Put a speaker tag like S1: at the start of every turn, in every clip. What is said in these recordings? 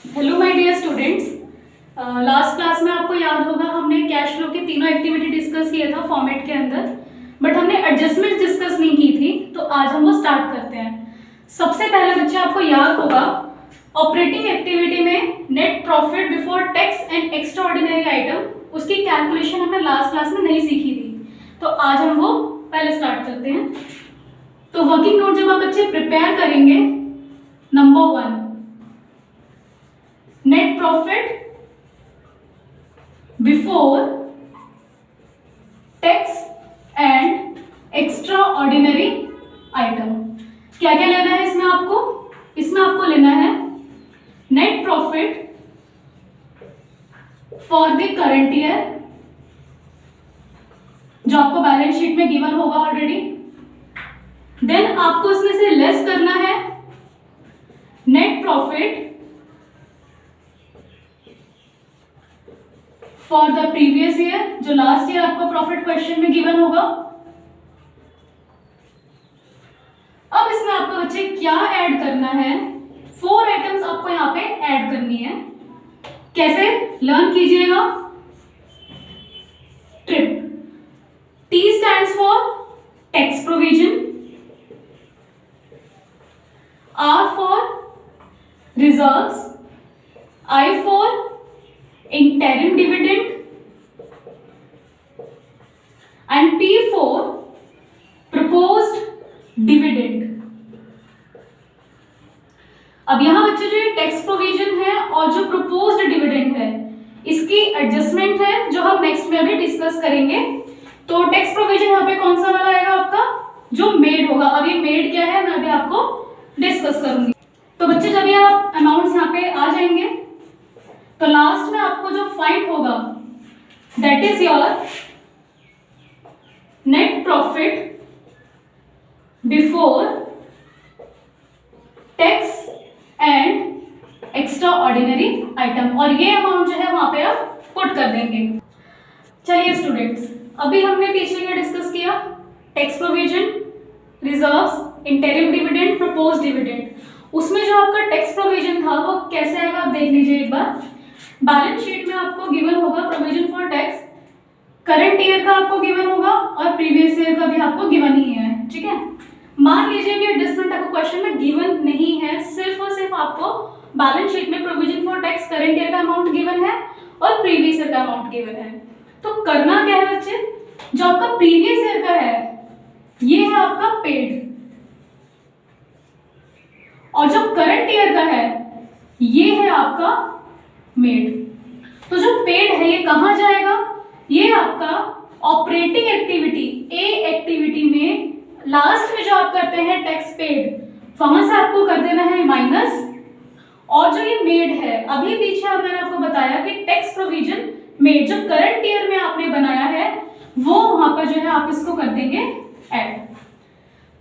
S1: Hello my dear students. Last class में आपको याद होगा हमने कैश फ्लो के तीनों एक्टिविटी डिस्कस किया था फॉर्मेट के अंदर, बट हमने एडजस्टमेंट डिस्कस नहीं की थी। तो आज हम वो स्टार्ट करते हैं। सबसे पहले बच्चे आपको याद होगा ऑपरेटिंग एक्टिविटी में net profit before tax and extra ordinary item, उसकी कैलकुलेशन हमने लास्ट क्लास में नहीं सीखी थी। तो आज हम वो पहले स्टार्ट करते हैं। तो वर्किंग नोट जब आप बच्चे प्रिपेयर करेंगे, number 1 net profit before tax and extra ordinary item. क्या क्या लेना है इसमें आपको? इसमें आपको लेना है net profit for the current year, जो आपको बैलेंस शीट में गिवन होगा ऑलरेडी। देन आपको इसमें से लेस करना है net profit for the previous year, जो लास्ट ईयर आपको प्रॉफिट क्वेश्चन में गिवन होगा। अब इसमें आपको बच्चे क्या ऐड करना है? 4 आइटम्स आपको यहाँ पे ऐड करनी है। कैसे लर्न कीजिएगा? Trip, T stands for tax provision, R for reserves, I for interim dividend and P for proposed dividend। अब यहां बच्चे जो ये टैक्स प्रोविजन है और जो प्रपोज्ड डिविडेंड है, इसकी एडजस्टमेंट है जो हम नेक्स्ट में अभी डिस्कस करेंगे। तो टैक्स प्रोविजन यहाँ पे कौन सा वाला आएगा आपका? जो मेड होगा। अब ये मेड क्या है मैं अभी आपको डिस्कस करूंगी। तो बच्चे जब ये आप अमाउंट्स यहाँ पे आ जाएंगे तो लास्ट में आपको जो फाइंड होगा that is your net profit before tax and extra ordinary item, और ये अमाउंट जो है वहां पे आप पुट कर देंगे। चलिए स्टूडेंट्स, अभी हमने पीछे क्या डिस्कस किया? Tax provision, reserves, interim dividend, proposed dividend. उसमें जो आपका टैक्स प्रोविजन था वो कैसे आएगा आप देख लीजिए एक बार। बैलेंस शीट में आपको गिवन होगा provision for tax, current year का आपको गिवन होगा और प्रीवियस ईयर का भी आपको गिवन ही है। ठीक है, मान लीजिए कि एडजस्टमेंट आपको क्वेश्चन में गिवन नहीं है, सिर्फ और सिर्फ आपको बैलेंस शीट में provision for tax current year का अमाउंट गिवन है और प्रीवियस ईयर का अमाउंट गिवन है। तो करना क्या है बच्चे? जो आपका प्रीवियस ईयर का है ये है आपका पेड, और जो करंट ईयर का है ये है आपका मेड। तो जो पेड है ये कहां जाएगा? ये आपका ऑपरेटिंग एक्टिविटी ए एक्टिविटी में लास्ट में जो आप करते हैं टैक्स पेड, वहां से आपको कर देना है माइनस। और जो ये मेड है, अभी पीछे मैंने आपको बताया कि टैक्स प्रोविजन मेड जो करंट ईयर में आपने बनाया है वो वहां पर जो है आप इसको कर देंगे ऐड।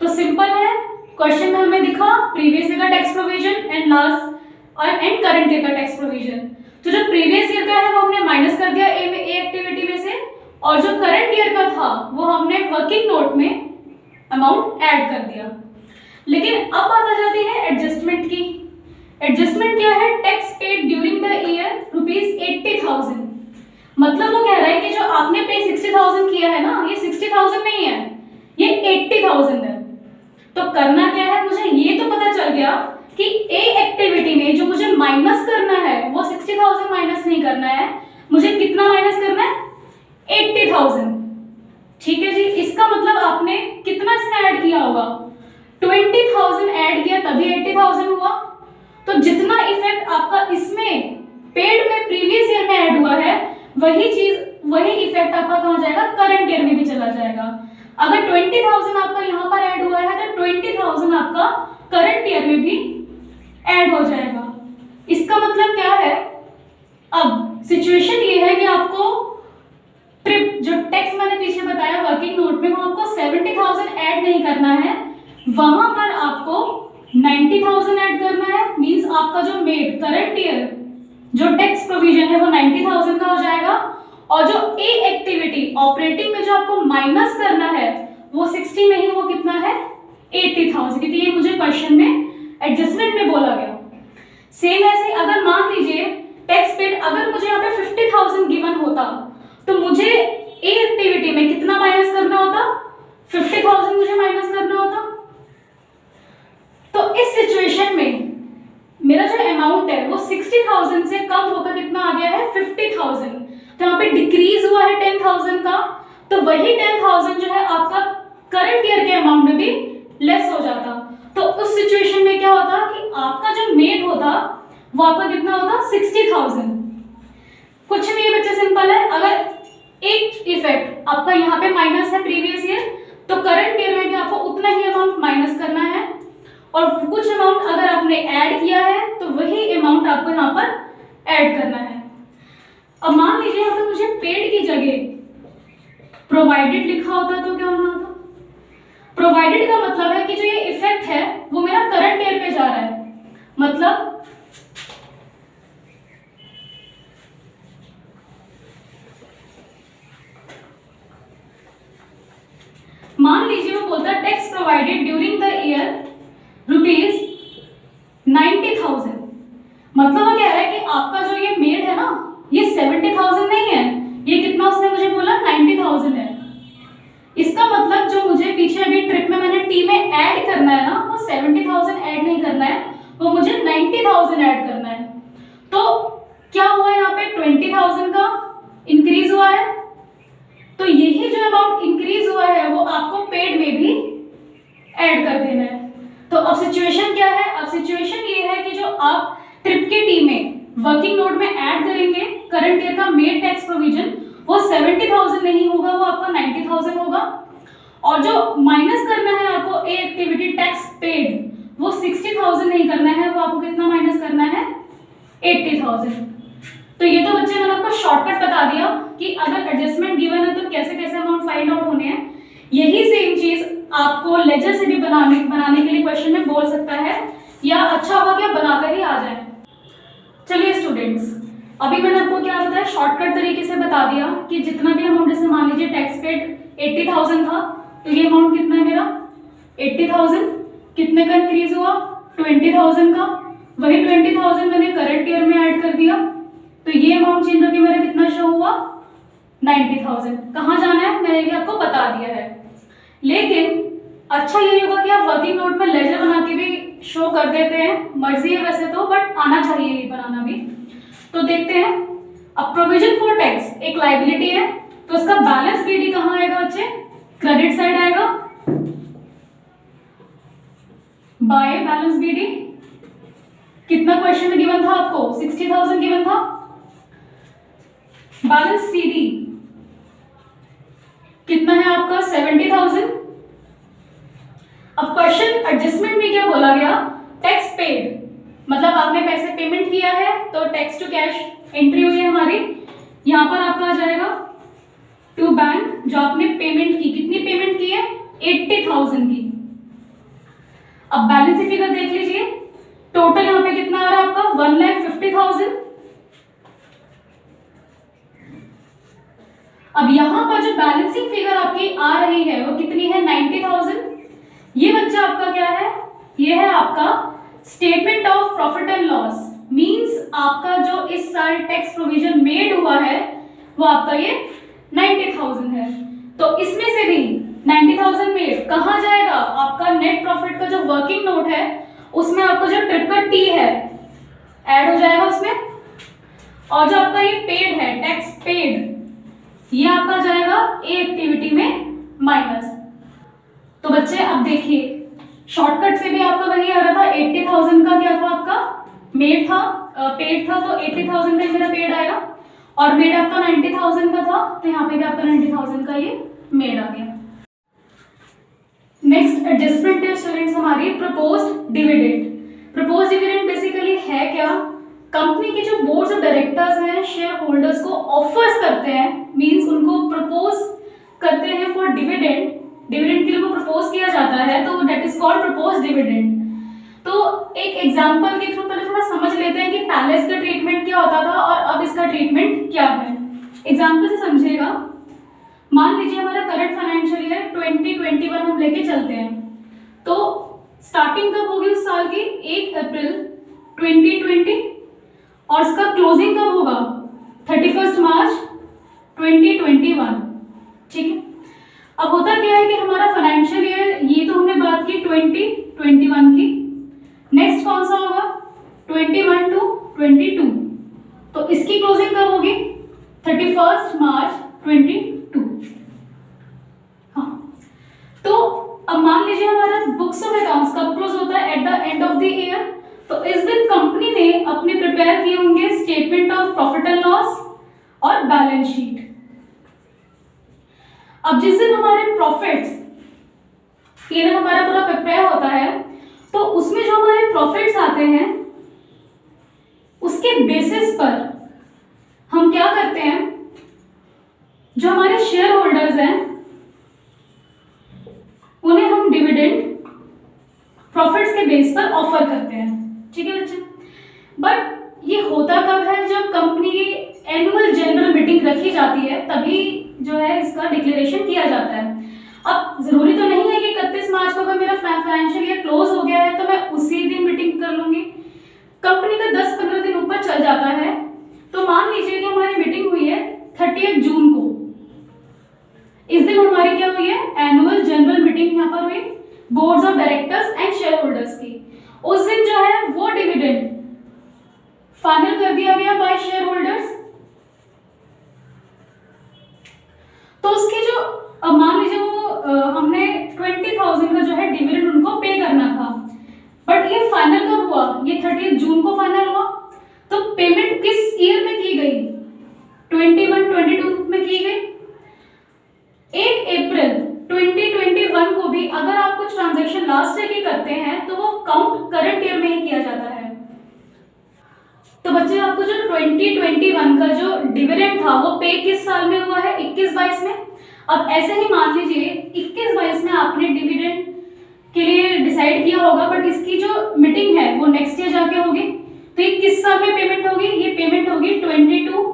S1: तो सिंपल है, क्वेश्चन में हमें दिखा प्रीवियस ईयर का टैक्स प्रोविजन एंड लास्ट और एंड करंट ईयर का टैक्स प्रोविजन। तो जो प्रीवियस ईयर का है वो हमने माइनस कर दिया ए एक्टिविटी में से, और जो करंट ईयर का था वो हमने वर्किंग नोट में अमाउंट ऐड कर दिया। लेकिन अब बात आ जाती है एडजस्टमेंट की। एडजस्टमेंट क्या है? Tax paid during the year ₹80,000। मतलब वो कह रहा है कि जो आपने पे 60,000 किया है ना, ये 60,000 नहीं है, ये 80,000 है। तो करना क्या है? मुझे ये तो पता चल गया कि ए एक्टिविटी में जो मुझे माइनस करना है वो 60,000 माइनस नहीं करना है, मुझे कितना माइनस करना है? 80,000। ठीक है जी, इसका मतलब आपने कितना इसमें ऐड किया होगा? 20,000 ऐड किया तभी 80,000 हुआ। तो जितना इफेक्ट आपका इसमें पेड में प्रीवियस ईयर में ऐड हुआ है वही चीज, वही इफेक्ट आपका कहां जाएगा? करंट ईयर में भी चला जाएगा। अगर 20,000 आपका यहाँ पर ऐड हुआ है तो 20,000 आपका करंट ईयर में भी ऐड हो जाएगा। इसका मतलब क्या है? अब सिचुएशन ये है कि आपको ट्रिप जो टैक्स मैंने पीछे बताया वर्किंग नोट में, वो आपको 70,000 ऐड नहीं करना है, वहां पर आपको 90,000 ऐड करना है। मींस आपका जो मेड करंट ईयर जो टैक्स प्रोविजन है वो 90,000 का हो जाएगा, और जो ए एक्टिविटी ऑपरेटिंग में जो आपको माइनस करना है वो 60 नहीं, वो कितना है? 80,000, क्योंकि ये मुझे क्वेश्चन में एडजस्टमेंट में बोला गया। सेम ऐसे अगर मान लीजिए टैक्स पेड, अगर मुझे यहाँ पे 50,000 गिवन होता तो मुझे ए एक्टिविटी में कितना माइनस करना होता? 50,000 मुझे माइनस करना होता। तो इस सिचुएशन में मेरा जो अमाउंट है वो 60,000 से कम होकर कितना आ गया है? 50,000। तो यहाँ पे डिक्रीज हुआ है 10,000 का, तो वही 10,000 जो है आपका करंट ईयर के अमाउंट में भी लेस हो जाता। तो उस सिचुएशन में क्या होता कि आपका जो मेड होता वो आपका कितना होता? 60,000। कुछ नहीं बच्चे, सिंपल है। अगर एक इफेक्ट आपका यहाँ पे माइनस है प्रीवियस ईयर, तो करंट ईयर में भी आपको उतना ही अमाउंट माइनस करना है, और कुछ अमाउंट अगर आपने ऐड किया है तो वही अमाउंट आपको यहाँ पर ऐड करना है। अब मान लीजिए यहाँ पे मुझे पेड की जगह प्रोवाइडेड लिखा होता तो क्या होना होता? प्रोवाइडेड का मतलब है कि जो ये इफेक्ट है वो मेरा करंट ईयर पे जा रहा है, मतलब मान लीजिए वो बोलता है tax provided during the year ₹90,000। मतलब वो कह रहा है कि आपका जो ये मेड है ना, ये 70,000 नहीं है, ये कितना उसने मुझे बोला? 90,000 है। इसका मतलब जो मुझे पीछे अभी ट्रिप में मैंने टी में ऐड करना है ना, वो 70,000 ऐड नहीं करना है, वो मुझे 90,000 ऐड करना है। तो क्या हुआ यहाँ पे? 20,000 का इंक्रीज हुआ है। तो यही जो अमाउंट इंक्रीज हुआ है वो आपको पेड में भी ऐड कर देना है। तो अब सिचुएशन क्या है? अब सिचुएशन ये है कि जो आप ट्रिप के टी में वर्किंग नोट में ऐड करेंगे करंट ईयर का मेड टैक्स प्रोविजन, वो 70,000 नहीं होगा, वो आपका 90,000 होगा। और जो माइनस करना है आपको ए एक्टिविटी टैक्स पेड, वो 60,000 नहीं करना है, वो आपको कितना माइनस करना है? 80,000। तो ये तो बच्चे मैंने आपको शॉर्टकट बता दिया कि अगर एडजस्टमेंट गिवन है तो कैसे कैसे अमाउंट फाइंड आउट होने हैं। यही सेम चीज आपको लेजर से भी बनाने के लिए क्वेश्चन में बोल सकता है, या अच्छा होगा कि आप बनाकर ही आ जाए। चलिए स्टूडेंट्स, अभी मैंने आपको क्या बताया, शॉर्टकट तरीके से बता दिया कि जितना भी अमाउंट, जैसे मान लीजिए टैक्स पेड 80,000 था, तो ये अमाउंट कितना है मेरा? 80,000। कितने का इंक्रीज हुआ? 20,000 का। वही 20,000 मैंने करंट ईयर में ऐड कर दिया, तो ये अमाउंट चेंज होकर मेरा कितना शो हुआ? 90,000। कहाँ जाना है मैंने भी आपको बता दिया है। लेकिन अच्छा ये होगा कि आप वर्किंग नोट में लेजर बना के भी शो कर देते हैं, मर्जी है वैसे तो, बट आना चाहिए ये बनाना भी। तो देखते हैं, अब प्रोविजन फॉर टैक्स एक लायबिलिटी है, तो उसका बैलेंस बीडी कहाँ आएगा बच्चे? क्रेडिट साइड आएगा। बाय बैलेंस बीडी कितना क्वेश्चन में गिवन था आपको? 60,000 गिवन था। बैलेंस सीडी कितना है आपका? 70,000। अब क्वेश्चन एडजस्टमेंट में क्या बोला गया? टैक्स पेड, मतलब आपने पैसे पेमेंट किया है तो टैक्स टू कैश एंट्री हुई है हमारी, यहां पर आपका आ जाएगा टू बैंक, जो आपने पेमेंट की, कितनी पेमेंट की है? 80,000 की। अब बैलेंस शीट फिगर देख लीजिए, टोटल यहां पे कितना आ रहा है आपका? 1,50,000। अब यहां पर जो बैलेंसिंग फिगर आपकी आ रही है वो कितनी है? 90,000। ये बच्चा आपका क्या है? ये है आपका statement of profit and loss, means आपका जो इस साल टैक्स प्रोविजन मेड हुआ है वो आपका ये 90,000 है। तो इसमें से भी 90,000 मेड कहाँ जाएगा? आपका नेट प्रॉफिट का जो वर्किंग नोट है उसमें आपका जो ट्रिप का टी है ऐड हो जाएगा उसमें, और जो आपका ये पेड है टैक्स पेड, ये आपका जाएगा ए एक्टिविटी में माइनस। तो बच्चे अब देखिए, शॉर्टकट से भी आपका वही आ रहा था, 80,000 का क्या था आपका? मेड था, पेड था, तो 80,000 का मेरा पेड आया, और मेड आपका 90,000 का था, तो यहाँ पे भी आपका 90,000 का ये मेड आ गया। नेक्स्ट एडजस्टमेंट है स्टूडेंट्स हमारी proposed dividend. Proposed dividend basically है क्या? कंपनी के जो बोर्ड ऑफ डायरेक्टर्स हैं शेयर होल्डर्स को ऑफर्स करते हैं, मींस उनको प्रपोज करते हैं फॉर डिविडेंड, डिविडेंड के लिए वो प्रपोज किया जाता है, तो that is called proposed dividend. तो एक एग्जांपल के थ्रू पहले थोड़ा समझ लेते हैं कि पहले इसका ट्रीटमेंट क्या होता था और अब इसका ट्रीटमेंट क्या है। एग्जांपल से समझिएगा, मान लीजिए हमारा करंट फाइनेंशियल ईयर 2021 हम लेके चलते हैं, तो स्टार्टिंग कब होगी उस साल की? 1 अप्रैल 2020, और इसका क्लोजिंग कब होगा? 31 मार्च 2021। ठीक है। अब होता क्या है कि हमारा फाइनेंशियल ईयर, ये तो हमने बात की 2021 की, नेक्स्ट कौन सा होगा? 21 to 22। तो इसकी क्लोजिंग कब होगी? 31 मार्च 22। हाँ, तो अब मान लीजिए हमारा बुक्स ऑफ अकाउंट्स कब क्लोज होता है? At the end of the year. तो इस दिन कंपनी ने अपने प्रिपेयर किए होंगे statement of profit and loss और बैलेंस शीट। अब जिस दिन हमारे प्रॉफिट्स, ये ना हमारा पूरा प्रिपेयर होता है, तो उसमें जो हमारे प्रॉफिट्स आते हैं उसके बेसिस पर हम क्या करते हैं, जो हमारे शेयर होल्डर्स हैं उन्हें हम डिविडेंड प्रॉफिट्स के बेस पर ऑफर करते हैं। ठीक है बच्चे। बट ये होता कब है? जब कंपनी की एनुअल जनरल मीटिंग रखी जाती है, तभी जो है इसका डिक्लेरेशन किया जाता है। अब जरूरी तो नहीं है कि 31 मार्च को अगर मेरा फाइनेंशियल ईयर क्लोज हो गया है तो मैं उसी दिन मीटिंग कर लूंगी। कंपनी का 10-15 दिन ऊपर चल जाता है। तो मान लीजिए कि हमारी मीटिंग हुई है 30 जून को। इस दिन हमारी क्या हुई है? एनुअल जनरल मीटिंग यहाँ पर हुई boards of directors and share holders की। उस दिन जो है वो डिविडेंड फाइनल कर दिया गया बाय शेयर होल्डर्स। तो उसके जो मान लीजिए वो हमने 20,000 का जो है डिविडेंड उनको पे करना था, बट ये फाइनल कब हुआ? ये 30 जून को फाइनल हुआ। तो पेमेंट किस ईयर में की गई? 21-22 में की गई। 1 अप्रैल 2021 को भी अगर आप कुछ ट्रांजैक्शन लास्ट ईयर की करते हैं तो वो काउंट करंट ईयर में ही किया जाता है। तो बच्चे आपको जो 2021 का जो डिविडेंड था वो पे किस साल में हुआ है? 21-22 में। अब ऐसे ही मान लीजिए 21-22 में आपने डिविडेंड के लिए डिसाइड किया होगा, बट इसकी जो मीटिंग है वो नेक्स्ट ईयर जाके होगी। तो ये किस साल में पेमेंट होगी? ये पेमेंट होगी 22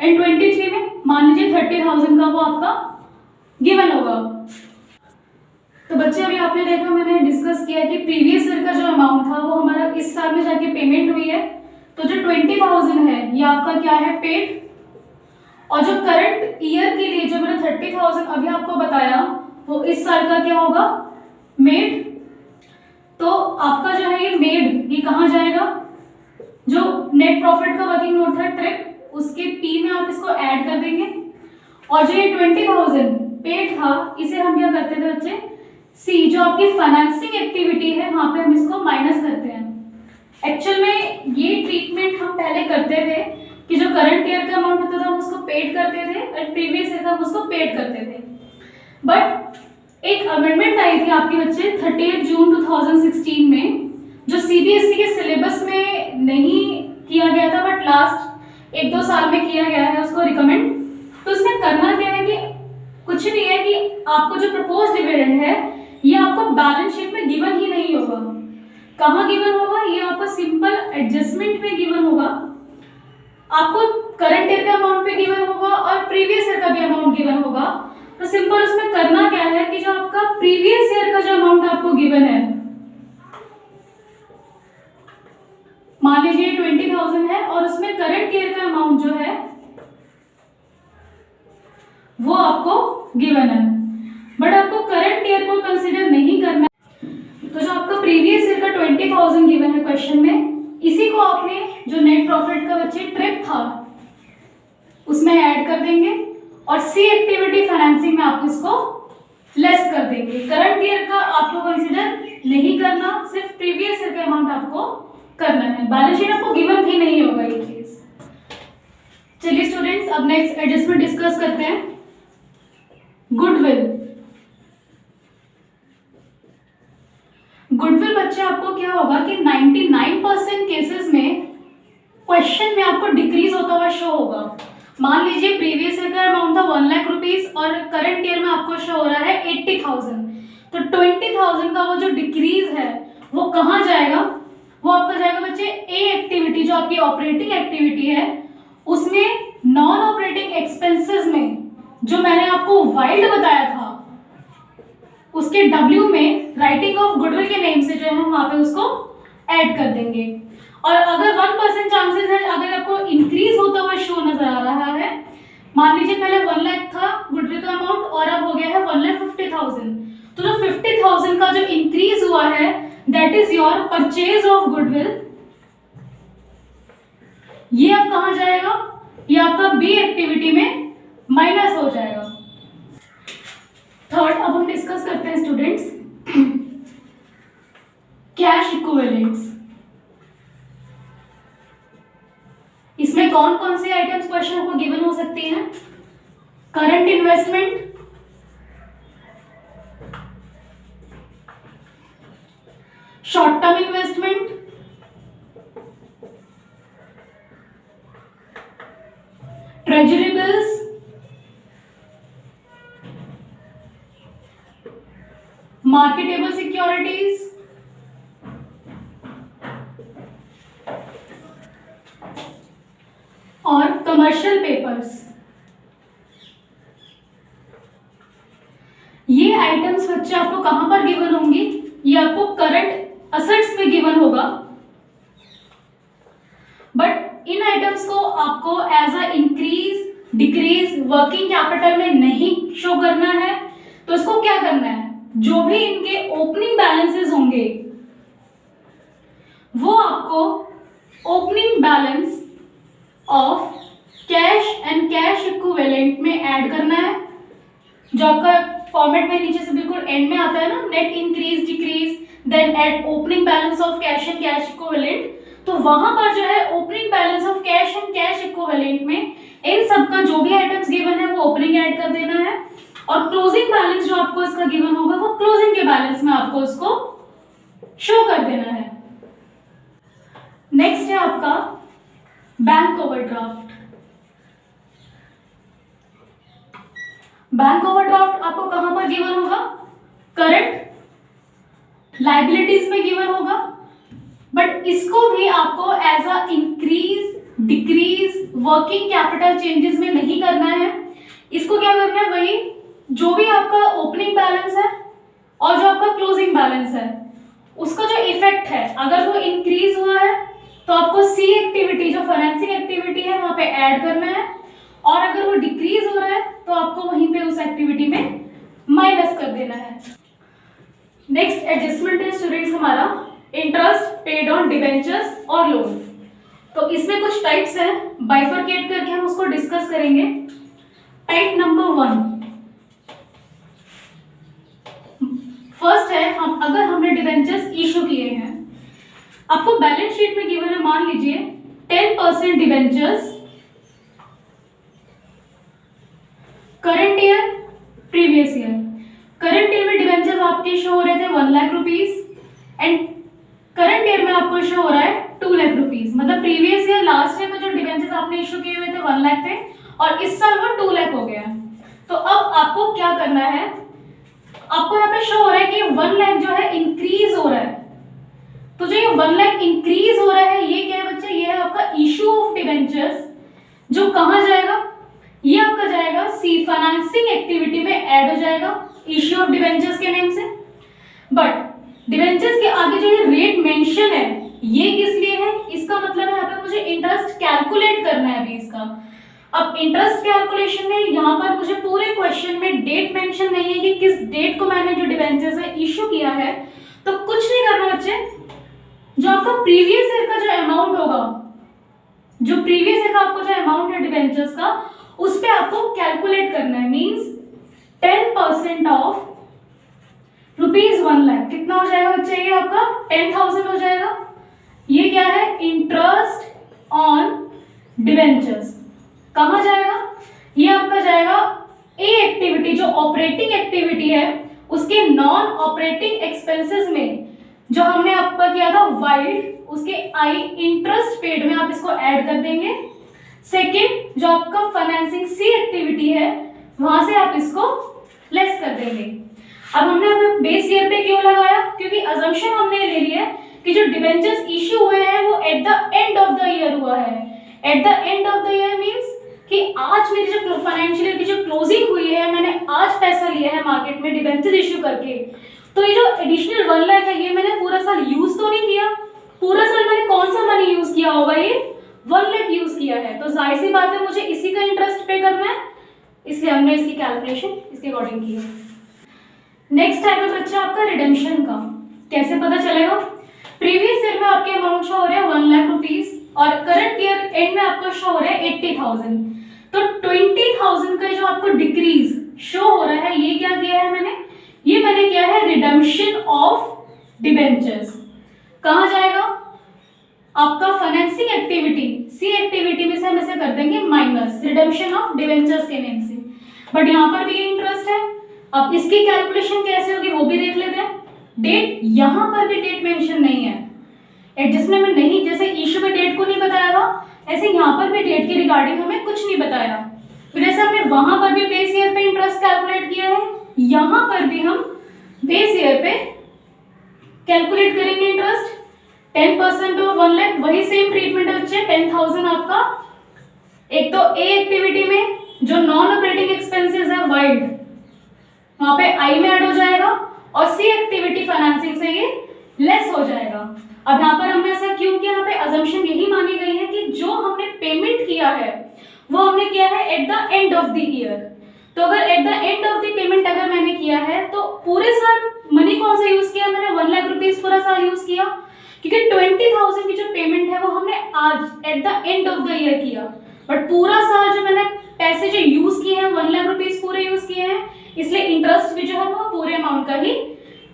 S1: एंड 23 में। मान लीजिए 30,000 का वो आपका गिवन होगा। तो बच्चे अभी आपने देखा, मैंने डिस्कस किया कि प्रीवियस ईयर का जो अमाउंट था वो हमारा इस साल में जाके पेमेंट हुई है। तो जो 20,000 है ये आपका क्या है? पेड। और जो करंट ईयर के लिए जो मैंने 30,000 अभी आपको बताया वो इस साल का क्या होगा? मेड। तो आपका जो है ये मेड, ये कहाँ जाएगा? जो नेट प्रॉफिट का वर्किंग नोट था ट्रिप, उसके पी में आप इसको ऐड कर देंगे। और जो ये 20,000 पेड था इसे हम क्या करते थे बच्चे? सी, जो आपकी फाइनेंसिंग एक्टिविटी है वहां पे हम इसको माइनस करते हैं। एक्चुअल में ये ट्रीटमेंट हम पहले करते थे कि जो करंट ईयर का अमाउंट होता था हम उसको पेड करते थे और प्रीवियस ईयर का हम उसको पेड करते थे। बट एक अमेंडमेंट आई थी आपके बच्चे 30 जून 2016 में, जो सीबीएसई के सिलेबस में नहीं किया गया था बट लास्ट 1-2 साल में किया गया है उसको रिकमेंड। तो उसमें करना क्या है कि कुछ नहीं है कि आपको जो प्रपोज डिविडेंड है ये आपको बैलेंस शीट में गिवन ही नहीं होगा। कहाँ गिवन होगा? ये आपको सिंपल एडजस्टमेंट में गिवन होगा। आपको करंट ईयर का अमाउंट पे गिवन होगा और प्रीवियस ईयर का भी अमाउंट गिवन होगा। तो सिंपल उसमें करना क्या है कि जो आपका प्रीवियस ईयर का जो अमाउंट आपको गिवन है, मान लीजिए 20,000 है और उसमें करंट ईयर का अमाउंट जो है वो आपको गिवन है, बट आपको करंट ईयर को कंसीडर नहीं करना है। तो जो आपका प्रीवियस ईयर का 20,000 गिवन है क्वेश्चन में, इसी को आपने जो नेट प्रॉफिट का बच्चे ट्रिप था उसमें ऐड कर देंगे और सी एक्टिविटी फाइनेंसिंग में आप इसको लेस कर देंगे। करंट ईयर का आपको कंसीडर नहीं करना, सिर्फ प्रीवियस ईयर का अमाउंट आपको करना है। बैलेंस शीट आपको गिवन भी नहीं होगा ये चीज। चलिए स्टूडेंट्स, अब नेक्स्ट एडजस्टमेंट डिस्कस करते हैं। गुडविल। गुडविल बच्चे आपको क्या होगा कि 99% केसेस में क्वेश्चन में आपको डिक्रीज होता हुआ शो होगा। मान लीजिए प्रीवियस ईयर का अमाउंट था 1 लाख रुपीज और करंट ईयर में आपको शो हो रहा है 80,000। तो 20,000 का वो जो डिक्रीज है वो कहाँ जाएगा? वो आपका जाएगा बच्चे ए एक्टिविटी, जो आपकी ऑपरेटिंग एक्टिविटी है उसमें नॉन ऑपरेटिंग एक्सपेंसेस में जो मैंने आपको वाइल्ड बताया था उसके डब्ल्यू में राइटिंग ऑफ गुडविल के नेम से जो है हम वहां पे उसको ऐड कर देंगे। और अगर 1% चांसेस है, अगर आपको मान लीजिए पहले 1 लाख था गुडविल का अमाउंट और अब हो गया है 1,50,000। तो जो 50,000 का जो इंक्रीज हुआ है that is your purchase of goodwill. ये अब कहां जाएगा? ये आपका बी एक्टिविटी में माइनस हो जाएगा। थर्ड अब हम डिस्कस करते हैं स्टूडेंट्स कैश इक्विवेलेंट्स। इसमें कौन कौन से आइटम्स क्वेश्चन को गिवन हो सकती हैं? Current investment, short term investment, treasury bills, marketable securities, और कमर्शियल पेपर्स। ये आइटम्स बच्चे आपको कहां पर गिवन होंगी? ये आपको करंट असेट्स में गिवन होगा, बट इन आइटम्स को आपको as a increase decrease working capital में नहीं शो करना है। तो इसको क्या करना है? जो भी इनके ओपनिंग बैलेंसेस होंगे वो आपको opening balance of cash and cash equivalent में ऐड करना है। जो आपका फॉर्मेट में नीचे से बिल्कुल एंड में आता है ना, net increase decrease then add opening balance of cash and cash equivalent. तो वहां पर जो है opening balance of cash and cash equivalent में इन सबका जो भी आइटम्स गिवन है वो ओपनिंग ऐड कर देना है, और क्लोजिंग बैलेंस जो आपको इसका गिवन होगा वो क्लोजिंग के बैलेंस में आपको इसको शो कर देना है। नेक्स्ट है आपका बैंक ओवरड्राफ्ट। बैंक ओवरड्राफ्ट आपको कहां पर गिवन होगा? करंट लायबिलिटीज में गिवन होगा, बट इसको भी आपको as a increase decrease working capital changes में नहीं करना है। इसको क्या करना है? वही जो भी आपका ओपनिंग बैलेंस है और जो आपका क्लोजिंग बैलेंस है उसका जो इफेक्ट है, अगर वो इंक्रीज हुआ है तो आपको सी एक्टिविटी जो फाइनेंसिंग एक्टिविटी है वहां पे ऐड करना है, और अगर वो डिक्रीज हो रहा है तो आपको वहीं पे उस एक्टिविटी में माइनस कर देना है। नेक्स्ट एडजस्टमेंट है स्टूडेंट्स हमारा इंटरेस्ट पेड ऑन डिबेंचर्स और लोन। तो इसमें कुछ टाइप्स हैं, बाइफरकेट करके हम उसको डिस्कस करेंगे। टाइप नंबर 1 फर्स्ट है, हम अगर हमने डिबेंचर्स इशू किए हैं, आपको बैलेंस शीट में गिवन है, मान लीजिए 10% debentures current year previous year. Current year में डिबेंचर्स आपके शो हो रहे थे 1 lakh rupees and current year में आपको शो हो रहा है 2 लाख रुपीज। मतलब प्रीवियस ईयर लास्ट ईयर में जो डिबेंचर्स आपने इशू किए हुए थे 1 लाख थे और इस साल वो 2 लाख हो गया। तो अब आपको क्या करना है? आपको यहाँ पे शो हो रहा है कि 1 लाख जो है इंक्रीज हो रहा है। तो जो ये 1 लाख इंक्रीज हो रहा है ये क्या है बच्चे? ये है आपका इशू ऑफ डिबेंचर्स, जो कहां जाएगा? ये आपका जाएगा सी फाइनेंसिंग एक्टिविटी में ऐड हो जाएगा इशू ऑफ डिबेंचर्स के नेम से। बट डिबेंचर्स के आगे जो ये रेट मेंशन है ये किस लिए है? इसका मतलब है यहाँ पे मुझे इंटरेस्ट कैलकुलेट करना है अभी इसका। अब इंटरेस्ट कैलकुलेशन में यहाँ पर मुझे पूरे क्वेश्चन में डेट मेंशन नहीं है कि किस डेट को मैंने जो डिबेंचर्स है इशू किया है। तो कुछ नहीं करना बच्चे, जो आपका प्रीवियस ईयर का जो अमाउंट होगा, जो प्रीवियस ईयर का आपको जो अमाउंट है डिबेंचर्स का, उस पे आपको कैलकुलेट करना है। मींस 10% ऑफ ₹1 लाख कितना हो जाएगा बच्चे? ये आपका 10,000 हो जाएगा। ये क्या है? Interest on debentures. कहां जाएगा? ये आपका जाएगा ए एक्टिविटी, जो ऑपरेटिंग एक्टिविटी है उसके नॉन ऑपरेटिंग एक्सपेंसेस में, जो हमने आपका किया था वाइड, उसके आई इंटरेस्ट पेड में आप इसको ऐड कर देंगे। सेकेंड, जो आपका फाइनेंसिंग सी एक्टिविटी है वहां से आप इसको लेस कर देंगे। अब हमने बेस ईयर पे क्यों लगाया? क्योंकि अजम्पशन हमने ले लिया कि जो डिबेंचर्स इश्यू हुए हैं वो at the end of the year हुआ है। At the end of the year means कि आज मेरी जो फाइनेंशियल ईयर की जो क्लोजिंग हुई है, मैंने आज पैसा लिया है मार्केट में डिबेंचर्स इश्यू करके, तो ये जो एडिशनल 1 लाख है ये मैंने पूरा साल यूज तो नहीं किया। पूरा साल मैंने कौन सा मनी यूज किया होगा? ये 1 लाख यूज किया है। तो जाहिर सी बात है मुझे इसी का इंटरेस्ट पे करना है। इसलिए हमने इसकी कैलकुलेशन इसके अकॉर्डिंग की है। नेक्स्ट टाइप है बच्चा आपका रिडेम्पशन का। कैसे पता चलेगा? प्रीवियस ईयर में आपके अमाउंट शो हो रहे हैं 1 लाख रुपीज और करंट ईयर एंड में आपको शो हो रहा है 80,000। तो 20,000 का जो आपको डिक्रीज शो हो रहा है, ये क्या किया है मैंने? ये मैंने किया है रिडेम्पशन ऑफ डिबेंचर्स। कहाँ जाएगा? आपका फाइनेंसिंग एक्टिविटी, सी एक्टिविटी में से हम इसे कर देंगे माइनस, रिडेम्पशन ऑफ डिबेंचर्स के नेम से। बट यहाँ पर भी ये इंटरेस्ट है। अब इसकी कैलकुलेशन कैसे होगी वो भी देख लेते हैं। डेट, यहाँ पर भी डेट मेंशन नहीं है, एडजस्टमेंट में नहीं, जैसे इशू में डेट को नहीं बताया था ऐसे यहाँ पर भी डेट के रिगार्डिंग हमें कुछ नहीं बताया। फिर जैसे हमने वहां पर भी बेस ईयर पे इंटरेस्ट कैलकुलेट किया है, यहाँ पर भी हम बेस ईयर पे कैलकुलेट करेंगे इंटरेस्ट। 10% ऑफ 1 लाख, वही सेम ट्रीटमेंट है बच्चे। 10,000 आपका एक तो ए एक्टिविटी में जो नॉन ऑपरेटिंग एक्सपेंसेस है वाइड, वहां पे आई में ऐड हो जाएगा और सी एक्टिविटी फाइनेंसिंग से ये लेस हो जाएगा। अब यहाँ पर हमने ऐसा क्यों किया? यहाँ पे अजम्पशन यही मानी गई है कि जो हमने पेमेंट किया है वो हमने किया है at the end of the year. तो अगर at the end of the payment अगर मैंने किया है तो पूरे साल मनी कौन सा यूज किया? मैंने 1 लाख रुपीज पूरा साल यूज किया, क्योंकि 20,000 की जो पेमेंट है वो हमने आज at the end of the year किया। बट पूरा साल जो मैंने पैसे जो यूज किए हैं 1 लाख रुपीज पूरे यूज किए हैं, इसलिए इंटरेस्ट भी जो है वो पूरे अमाउंट का ही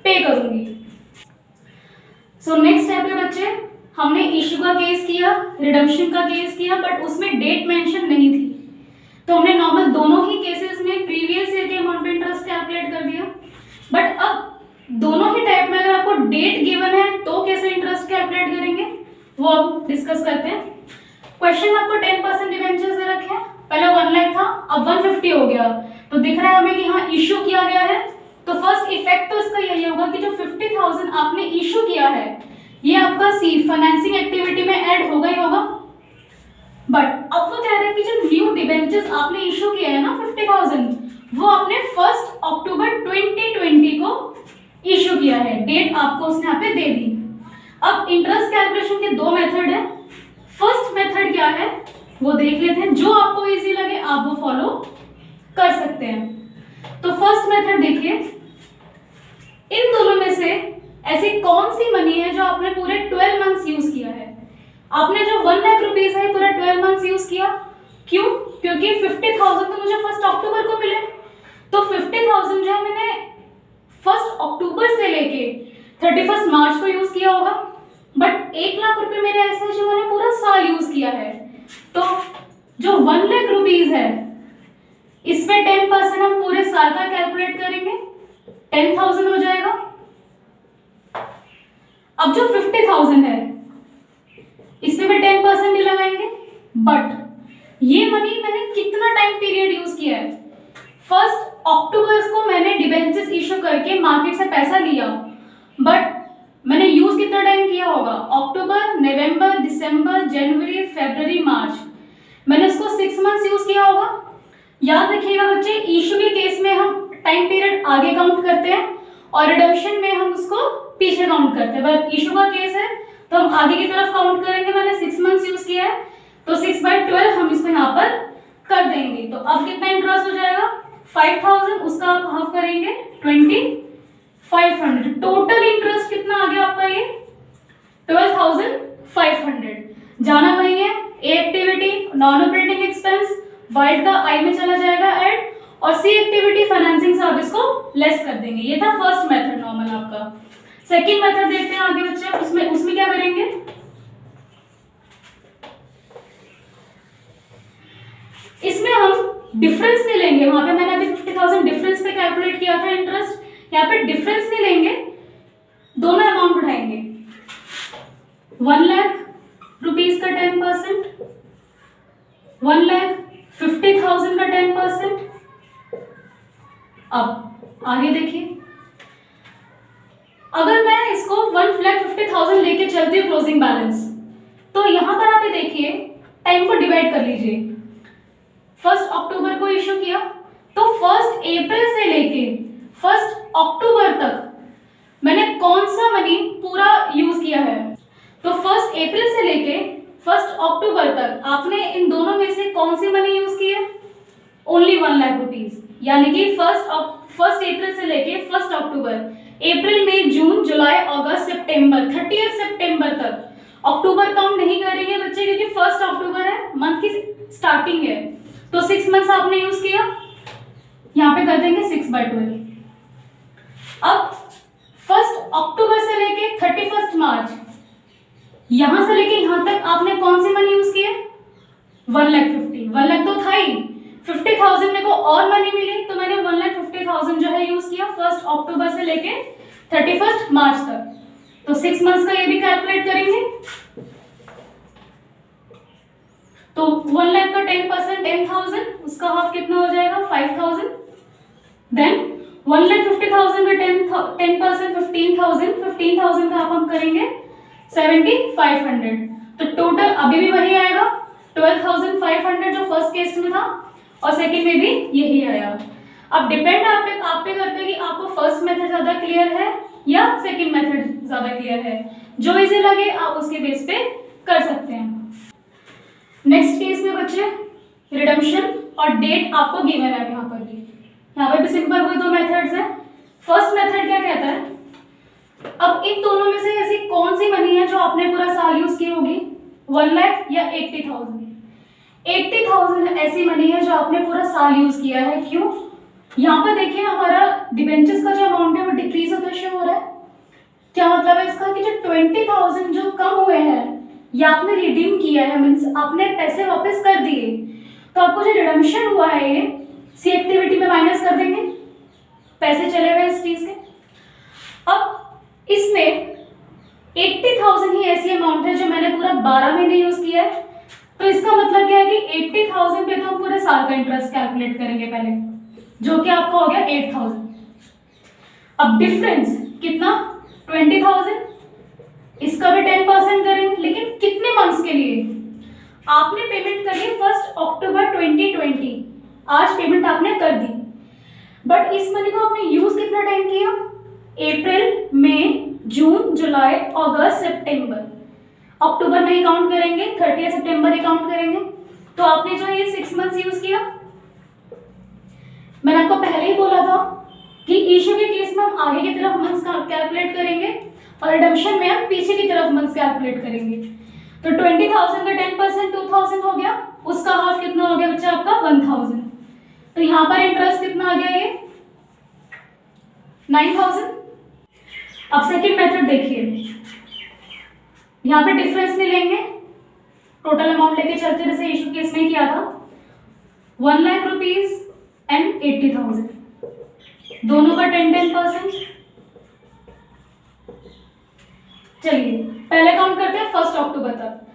S1: पे करूंगी। सो नेक्स्ट स्टेप है बच्चे, हमने इशू का केस किया, रिडम्पशन का केस किया, बट उसमें डेट मेंशन नहीं थी, तो हमने नॉर्मल दोनों ही केसेस में प्रीवियस ईयर के अमाउंट पे इंटरेस्ट कैलकुलेट कर दिया। बट अब दोनों ही टाइप में अगर आपको डेट गिवन है तो कैसे इंटरेस्ट कैलकुलेट करेंगे वो अब डिस्कस करते हैं। क्वेश्चन में आपको 10% डिबेंचर्स दे रखे हैं, पहले 1 लाख था, अब 150 हो गया, तो दिख रहा है हमें कि हाँ इशू किया गया है। तो फर्स्ट इफेक्ट तो इसका यही होगा कि जो 50,000 आपने इशू किया है ये आपका सी फाइनेंसिंग एक्टिविटी में ऐड होगा ही होगा। बट अब वो कह रहे हैं कि जो न्यू डिबेंचर्स आपने इशू किया है ना 50,000, वो आपने 1 अक्टूबर 2020 को इशू किया है, डेट आपको उसने यहाँ पे दे दी। अब इंटरेस्ट कैलकुलेशन के 2 मेथड है। फर्स्ट मेथड क्या है वो देख लेते हैं, जो आपको इजी लगे आप वो फॉलो कर सकते हैं। तो फर्स्ट मेथड देखिए, इन दोनों में से ऐसी कौन सी मनी है जो आपने पूरे 12 मंथ्स यूज किया है? आपने जो 1 लाख रुपीज है पूरा 12 मंथ्स यूज किया, क्यों? क्योंकि 50,000 तो मुझे 1 अक्टूबर को मिले, तो 50,000 जो है मैंने 1 अक्टूबर से लेके 31 मार्च को यूज किया होगा। बट 1 लाख रुपए मेरे ऐसे है जो मैंने पूरा साल यूज किया है, तो जो 1 लाख रुपीज है इसमें 10% हम पूरे साल का कैलकुलेट करेंगे, 10,000 हो जाएगा। अब जो 50,000 है इसमें भी 10% ही लगाएंगे। बट ये मनी मैंने कितना टाइम पीरियड यूज किया है? 1 अक्टूबर को मैंने डिबेंचर्स इशू करके मार्केट से पैसा लिया, बट मैंने यूज कितना टाइम किया होगा? अक्टूबर, नवंबर, दिसंबर, जनवरी, फरवरी, मार्च, मैंने उसको 6 मंथ्स यूज किया होगा। याद रखिएगा बच्चे, इशू के केस में हम टाइम पीरियड आगे काउंट करते हैं और रिडम्पशन में हम उसको पीछे काउंट करते हैं। बट इशू का केस है तो हम आगे की तरफ काउंट करेंगे। मैंने 6 मंथ्स यूज किया है तो 6/12 हम इसको यहाँ पर कर देंगे। तो अब कितना इंटरेस्ट हो जाएगा? 5,000, उसका आप हाफ करेंगे 2,500। टोटल इंटरेस्ट कितना आ गया आपका? ये 12,500। जाना वही है, A activity non operating expense वाइड का आई में चला जाएगा ऐड, और सी एक्टिविटी फाइनेंसिंग सर्विस को लेस कर देंगे। ये था फर्स्ट मेथड नॉर्मल आपका। सेकंड मेथड देखते हैं आगे बच्चे, उसमें क्या करेंगे? इसमें हम डिफरेंस नहीं लेंगे, वहां पे मैंने अभी 50,000 डिफरेंस पे कैलकुलेट किया था इंटरेस्ट, यहाँ पे डिफरेंस नहीं लेंगे, दोनों अमाउंट उठाएंगे। 1 लाख रुपीज का 10%, 1,50,000 का 10%। अब आगे देखिए, अगर मैं इसको 1,50,000 लेके चलती हूँ क्लोजिंग बैलेंस, तो यहां पर आप ये देखिए टाइम को डिवाइड कर लीजिए। 1 अक्टूबर को इशू किया तो 1 अप्रैल से लेके 1 अक्टूबर तक मैंने कौन सा मनी पूरा यूज किया है? तो 1 अप्रैल से लेके 1 अक्टूबर तक आपने इन दोनों में से कौन सी मनी यूज की है? ओनली 1 लाख रुपीज, यानी कि फर्स्ट अप्रैल से लेके 1 अक्टूबर, अप्रैल मई जून जुलाई अगस्त सितंबर, 30 सितंबर तक। अक्टूबर काउंट नहीं करेंगे बच्चे क्योंकि 1 अक्टूबर है, मंथ की स्टार्टिंग है, तो 6 मंथ्स आपने यूज किया, यहाँ पे कर देंगे 6/12। अब 1 अक्टूबर से लेके 31 मार्च, यहां से लेके यहां तक आपने कौन सी मनी यूज की है? 1,50,000। 1 लाख तो था ही, 50,000 मेरे को और मनी मिली तो मैंने 1,50,000 जो है यूज किया 1 अक्टूबर से लेके 31 मार्च तक। तो 6 मंथ्स का ये भी कैलकुलेट करेंगे। तो 1 लाख का 10% 10,000, उसका हाफ कितना हो जाएगा? 5,000। देन 1,50,000 का 10% 15,000, 15,000 का हम करेंगे 7,500। तो टोटल अभी भी वही आएगा 12,500 जो फर्स्ट केस में था और सेकंड में भी यही आया। अब डिपेंड आप पे करता है कि आपको फर्स्ट मेथड ज्यादा क्लियर है या सेकंड मेथड ज्यादा क्लियर है। जो इजी लगे आप उसके बेस पे कर सकते हैं। नेक्स्ट केस में बच्चे रिडम्पशन और डेट आपको गिवन है यहाँ पर भी। यहाँ पे भी सिंपल वही 2 मेथड्स हैं। फर्स्ट मेथड क्या कहता है? अब इन दोनों में से ऐसी कौन सी मनी है जो आपने पूरा साल यूज की होगी? 1 लाख या 80,000? 80,000 ऐसी मनी है जो आपने पूरा साल यूज किया है। क्यों? यहाँ पर देखिए हमारा डिबेंचर्स का जो अमाउंट है वो डिक्रीज होता शो हो रहा है। क्या मतलब है इसका? कि जो 20,000 जो कम हुए हैं या आपने रिडीम किया है, मीन्स आपने पैसे वापस कर दिए, तो आपको जो रिडम्पशन हुआ है ये सी एक्टिविटी में माइनस कर देंगे, पैसे चले गए इस चीज के। अब इसमें 80,000 ही ऐसी अमाउंट है जो मैंने पूरा 12 महीने यूज किया है। तो इसका मतलब क्या है कि 80,000 पे तो हम पूरे साल का इंटरेस्ट कैलकुलेट करेंगे पहले, जो कि आपका हो गया 8,000। अब डिफरेंस कितना? 20,000। इसका भी 10% करेंगे, लेकिन कितने मंथ्स के लिए? आपने पेमेंट करी 1 अक्टूबर 2020, आज पेमेंट आपने कर दी, बट इस मनी को आपने यूज कितना टाइम किया? अप्रैल मई जून जुलाई अगस्त सितंबर। अक्टूबर में ही काउंट करेंगे, 30 सितंबर ही काउंट करेंगे। तो आपने जो ये 6 मंथ्स यूज किया। मैंने आपको पहले ही बोला था कि इशू के केस में हम आगे की तरफ मंथ्स कैलकुलेट करेंगे और रिडम्पशन में हम पीछे की तरफ मंथ्स कैलकुलेट करेंगे। तो 20,000 का 10% 2,000 हो गया, उसका हाफ कितना हो गया बच्चा आपका? 1,000। तो यहाँ पर इंटरेस्ट कितना आ गया? ये 9,000। अब सेकेंड मेथड देखिए, यहाँ पे डिफरेंस नहीं लेंगे, टोटल अमाउंट लेके चलते जैसे इशू केस में किया था। 1 लाख रुपीज एंड 80,000, दोनों का 10%। चलिए पहले काउंट करते हैं 1 अक्टूबर तक।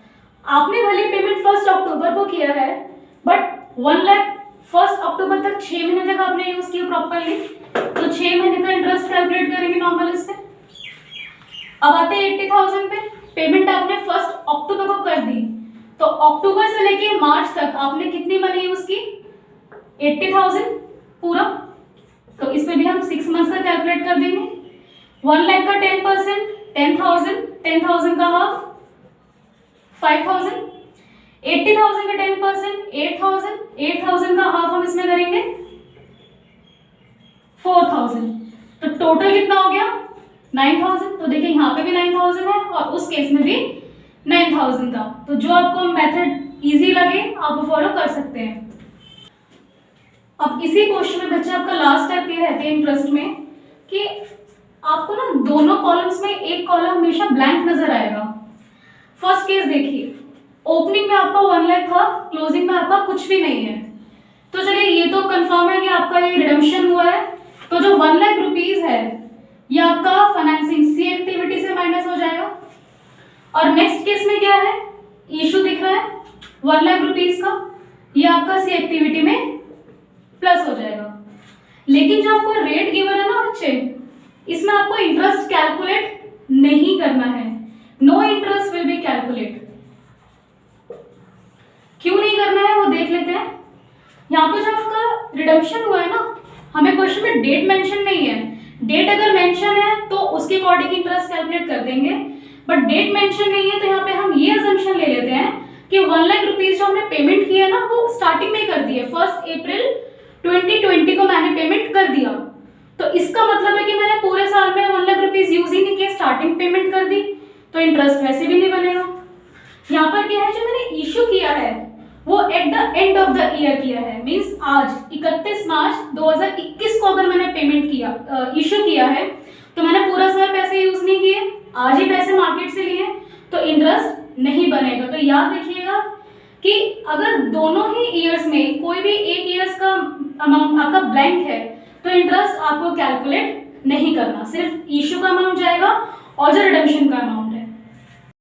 S1: आपने भले पेमेंट 1 अक्टूबर को किया है, बट 1 लाख 1 अक्टूबर तक 6 महीने तक आपने यूज किया प्रॉपरली, तो 6 महीने का इंटरेस्ट कैलकुलेट करेंगे नॉर्मल इस पे। अब आते हैं 80,000 पे। पेमेंट आपने 1 अक्टूबर को कर दी, तो अक्टूबर से लेके मार्च तक आपने कितनी मनी यूज की? 80,000 पूरा। तो इसमें भी हम 6 मंथ्स का कैलकुलेट कर देंगे। 1 लाख का 10% 10,000, 10,000 का हाफ 5,000, 80,000 का 10% 8,000, 8,000 का हाफ हम इसमें करेंगे 4,000। तो टोटल कितना हो गया? 9,000। तो देखिए यहाँ पे भी 9,000 है और उस केस में भी 9,000 था। तो जो आपको मेथड इजी लगे आप वो फॉलो कर सकते हैं। अब इसी क्वेश्चन में बच्चे आपका लास्ट स्टेप ये रहते हैं इंटरेस्ट में कि आपको ना दोनों कॉलम्स में एक कॉलम हमेशा ब्लैंक नजर आएगा। फर्स्ट केस देखिए, ओपनिंग में आपका 1 लाख था, क्लोजिंग में आपका कुछ भी नहीं है। तो चलिए ये तो कंफर्म है कि आपका ये रिडम्पशन हुआ है, तो जो 1 लाख रुपीज है ये आपका फाइनेंसिंग सी एक्टिविटी से माइनस हो जाएगा। और नेक्स्ट केस में क्या है? इशू दिख रहा है 1 लाख रुपीज का, ये आपका सी एक्टिविटी में प्लस हो जाएगा। लेकिन जो आपको रेट गिवन है ना बच्चे, इसमें आपको इंटरेस्ट कैलकुलेट नहीं करना है। No interest will be calculate. क्यों नहीं करना है वो देख लेते हैं। यहाँ पे जो आपका रिडम्पशन हुआ है ना, हमें क्वेश्चन में डेट मेंशन नहीं है। डेट अगर मेंशन है तो उसके अकॉर्डिंग इंटरेस्ट कैलकुलेट कर देंगे, बट डेट मेंशन नहीं है तो यहाँ पे हम ये अजम्पशन ले लेते हैं कि 1 लाख रुपीज जो हमने पेमेंट किया है ना वो स्टार्टिंग में ही कर दिया, 1 अप्रैल 2020 को मैंने पेमेंट कर दिया, तो इसका मतलब है कि मैंने पूरे साल में 1 लाख रुपीज यूज ही नहीं किया, स्टार्टिंग पेमेंट कर दी, तो इंटरेस्ट वैसे भी नहीं बनेगा। यहाँ पर क्या है, जो मैंने इशू किया है वो at the end of the year किया है, मींस आज 31 मार्च 2021 को अगर मैंने पेमेंट किया, इशू किया है, तो मैंने पूरा साल पैसे यूज नहीं किए, आज ही पैसे मार्केट से लिए, तो इंटरेस्ट नहीं बनेगा। तो याद रखिएगा कि अगर दोनों ही ईयर्स में कोई भी एक ईयर्स का अमाउंट आपका ब्लैंक है तो इंटरेस्ट आपको कैलकुलेट नहीं करना, सिर्फ इशू का अमाउंट जाएगा और जो रिडम्पशन का अमाउंट